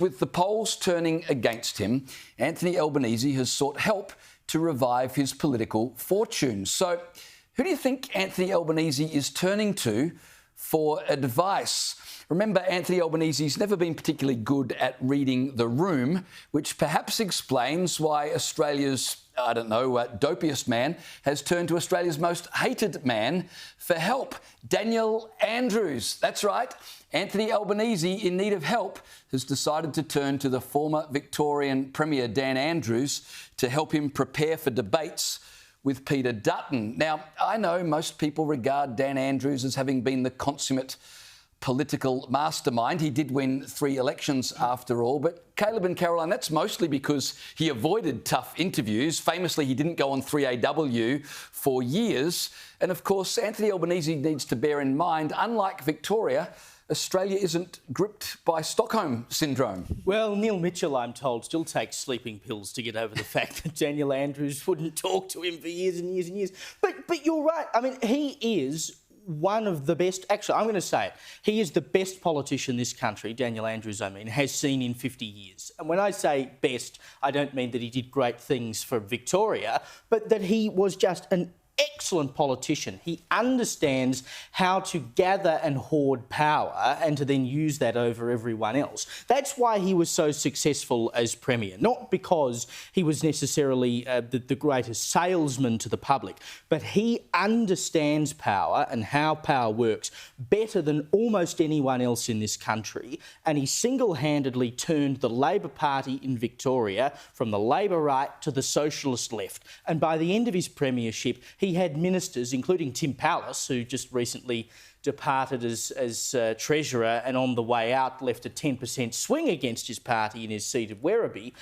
With the polls turning against him, Anthony Albanese has sought help to revive his political fortunes. So, who do you think Anthony Albanese is turning to for advice? Remember, Anthony Albanese's never been particularly good at reading the room, which perhaps explains why Australia's, dopiest man has turned to Australia's most hated man for help, Daniel Andrews. That's right. Anthony Albanese, in need of help, has decided to turn to the former Victorian Premier Dan Andrews to help him prepare for debates with Peter Dutton. Now, I know most people regard Dan Andrews as having been the consummate political mastermind. He did win 3 elections after all, but Caleb and Caroline, that's mostly because he avoided tough interviews. Famously, he didn't go on 3AW for years. And of course, Anthony Albanese needs to bear in mind, unlike Victoria, Australia isn't gripped by Stockholm syndrome. Well, Neil Mitchell, I'm told, still takes sleeping pills to get over the fact that Daniel Andrews wouldn't talk to him for years and years and years. But you're right. I mean, he is one of the best, actually, I'm going to say it, he is the best politician this country, Daniel Andrews, has seen in 50 years. And when I say best, I don't mean that he did great things for Victoria, but that he was just an excellent politician. He understands how to gather and hoard power and to then use that over everyone else. That's why he was so successful as Premier, not because he was necessarily the greatest salesman to the public, but he understands power and how power works better than almost anyone else in this country, and he single-handedly turned the Labor Party in Victoria from the Labor right to the Socialist left. And by the end of his premiership, he had ministers, including Tim Pallas, who just recently departed as Treasurer and on the way out left a 10% swing against his party in his seat of Werribee,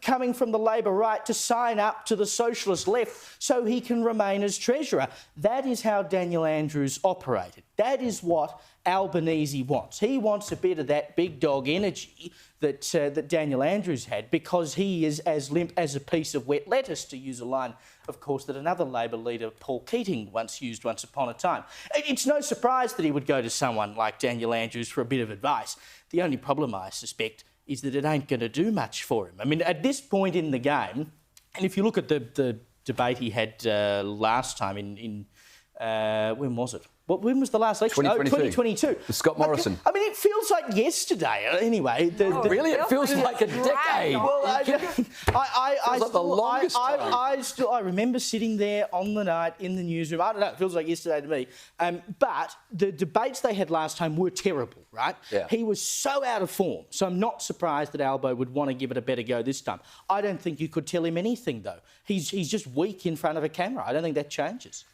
coming from the Labor right to sign up to the Socialist left so he can remain as Treasurer. That is how Daniel Andrews operated. That is what Albanese wants. He wants a bit of that big dog energy that Daniel Andrews had, because he is as limp as a piece of wet lettuce, to use a line, of course, that another Labor leader, Paul Keating, once used once upon a time. It's no surprise that he would go to someone like Daniel Andrews for a bit of advice. The only problem, I suspect, is that it ain't going to do much for him. I mean, at this point in the game, and if you look at the debate he had last time when was it? When was the last election? 2022. With Scott Morrison. I mean, it feels like yesterday. Anyway, really, it feels like a decade. Well, I remember sitting there on the night in the newsroom. I don't know. It feels like yesterday to me. But the debates they had last time were terrible, right? Yeah. He was so out of form. So I'm not surprised that Albo would want to give it a better go this time. I don't think you could tell him anything, though. He's just weak in front of a camera. I don't think that changes.